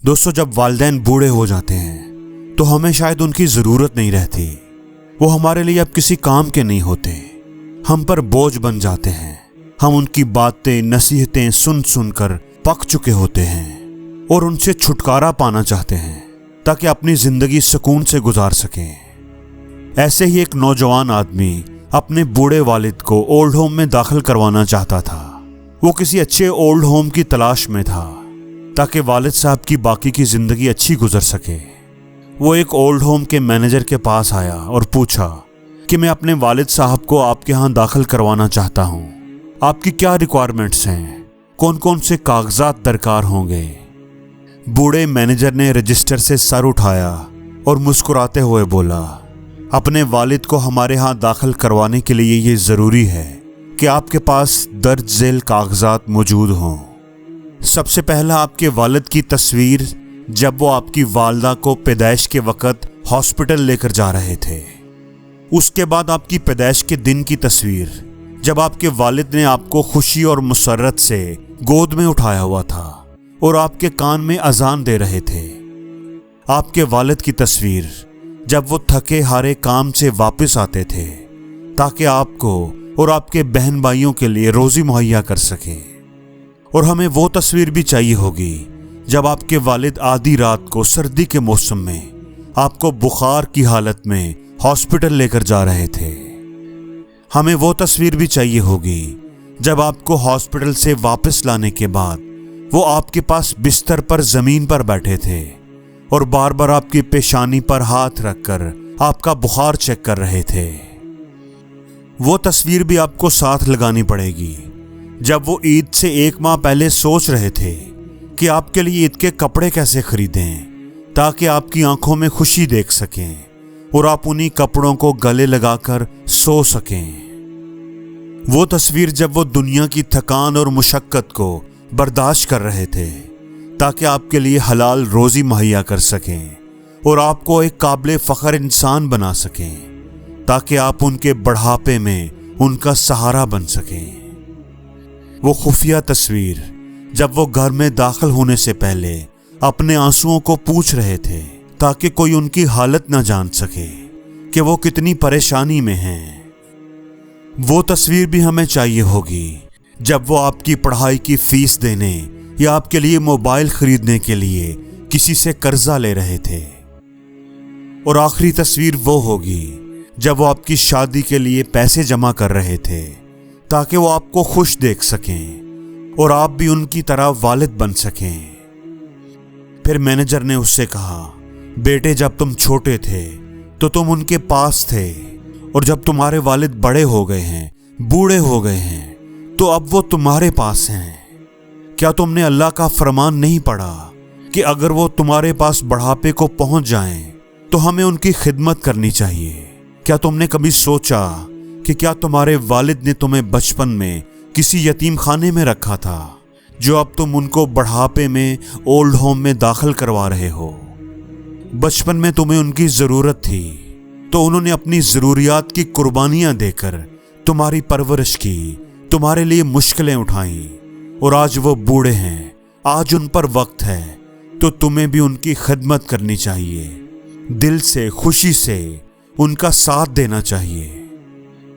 دوستو، جب والدین بوڑھے ہو جاتے ہیں تو ہمیں شاید ان کی ضرورت نہیں رہتی. وہ ہمارے لیے اب کسی کام کے نہیں ہوتے، ہم پر بوجھ بن جاتے ہیں. ہم ان کی باتیں نصیحتیں سن سن کر پک چکے ہوتے ہیں اور ان سے چھٹکارا پانا چاہتے ہیں تاکہ اپنی زندگی سکون سے گزار سکیں. ایسے ہی ایک نوجوان آدمی اپنے بوڑھے والد کو اولڈ ہوم میں داخل کروانا چاہتا تھا. وہ کسی اچھے اولڈ ہوم کی تلاش میں تھا تاکہ والد صاحب کی باقی کی زندگی اچھی گزر سکے. وہ ایک اولڈ ہوم کے مینیجر کے پاس آیا اور پوچھا کہ میں اپنے والد صاحب کو آپ کے ہاں داخل کروانا چاہتا ہوں. آپ کی کیا ریکوائرمنٹس ہیں؟ کون کون سے کاغذات درکار ہوں گے؟ بوڑھے مینیجر نے رجسٹر سے سر اٹھایا اور مسکراتے ہوئے بولا، اپنے والد کو ہمارے ہاں داخل کروانے کے لیے یہ ضروری ہے کہ آپ کے پاس درج ذیل کاغذات موجود ہوں. سب سے پہلا آپ کے والد کی تصویر جب وہ آپ کی والدہ کو پیدائش کے وقت ہاسپٹل لے کر جا رہے تھے. اس کے بعد آپ کی پیدائش کے دن کی تصویر جب آپ کے والد نے آپ کو خوشی اور مسرت سے گود میں اٹھایا ہوا تھا اور آپ کے کان میں اذان دے رہے تھے. آپ کے والد کی تصویر جب وہ تھکے ہارے کام سے واپس آتے تھے تاکہ آپ کو اور آپ کے بہن بھائیوں کے لیے روزی مہیا کر سکیں. اور ہمیں وہ تصویر بھی چاہیے ہوگی جب آپ کے والد آدھی رات کو سردی کے موسم میں آپ کو بخار کی حالت میں ہاسپٹل لے کر جا رہے تھے. ہمیں وہ تصویر بھی چاہیے ہوگی جب آپ کو ہاسپٹل سے واپس لانے کے بعد وہ آپ کے پاس بستر پر زمین پر بیٹھے تھے اور بار بار آپ کی پیشانی پر ہاتھ رکھ کر آپ کا بخار چیک کر رہے تھے. وہ تصویر بھی آپ کو ساتھ لگانی پڑے گی جب وہ عید سے 1 ماہ پہلے سوچ رہے تھے کہ آپ کے لیے عید کے کپڑے کیسے خریدیں تاکہ آپ کی آنکھوں میں خوشی دیکھ سکیں اور آپ انہی کپڑوں کو گلے لگا کر سو سکیں. وہ تصویر جب وہ دنیا کی تھکان اور مشقت کو برداشت کر رہے تھے تاکہ آپ کے لیے حلال روزی مہیا کر سکیں اور آپ کو ایک قابل فخر انسان بنا سکیں تاکہ آپ ان کے بڑھاپے میں ان کا سہارا بن سکیں. وہ خفیہ تصویر جب وہ گھر میں داخل ہونے سے پہلے اپنے آنسوؤں کو پوچھ رہے تھے تاکہ کوئی ان کی حالت نہ جان سکے کہ وہ کتنی پریشانی میں ہیں. وہ تصویر بھی ہمیں چاہیے ہوگی جب وہ آپ کی پڑھائی کی فیس دینے یا آپ کے لیے موبائل خریدنے کے لیے کسی سے قرضہ لے رہے تھے. اور آخری تصویر وہ ہوگی جب وہ آپ کی شادی کے لیے پیسے جمع کر رہے تھے تاکہ وہ آپ کو خوش دیکھ سکیں اور آپ بھی ان کی طرح والد بن سکیں. پھر مینیجر نے اس سے کہا، بیٹے جب تم چھوٹے تھے تو تم ان کے پاس تھے اور جب تمہارے والد بڑے ہو گئے ہیں، بوڑھے ہو گئے ہیں تو اب وہ تمہارے پاس ہیں. کیا تم نے اللہ کا فرمان نہیں پڑھا کہ اگر وہ تمہارے پاس بڑھاپے کو پہنچ جائیں تو ہمیں ان کی خدمت کرنی چاہیے؟ کیا تم نے کبھی سوچا کہ کیا تمہارے والد نے تمہیں بچپن میں کسی یتیم خانے میں رکھا تھا جو اب تم ان کو بڑھاپے میں اولڈ ہوم میں داخل کروا رہے ہو؟ بچپن میں تمہیں ان کی ضرورت تھی تو انہوں نے اپنی ضروریات کی قربانیاں دے کر تمہاری پرورش کی، تمہارے لیے مشکلیں اٹھائیں، اور آج وہ بوڑھے ہیں، آج ان پر وقت ہے تو تمہیں بھی ان کی خدمت کرنی چاہیے، دل سے خوشی سے ان کا ساتھ دینا چاہیے.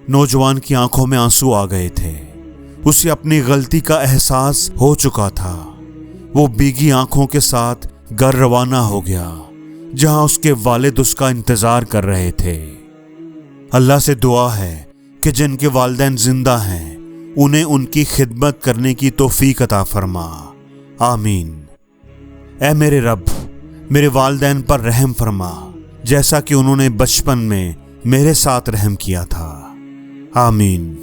نوجوان کی آنکھوں میں آنسو آ گئے تھے. اسے اپنی غلطی کا احساس ہو چکا تھا. وہ بھیگی آنکھوں کے ساتھ گھر روانہ ہو گیا جہاں اس کے والد اس کا انتظار کر رہے تھے. اللہ سے دعا ہے کہ جن کے والدین زندہ ہیں انہیں ان کی خدمت کرنے کی توفیق عطا فرما. آمین. اے میرے رب، میرے والدین پر رحم فرما جیسا کہ انہوں نے بچپن میں میرے ساتھ رحم کیا تھا. آمین.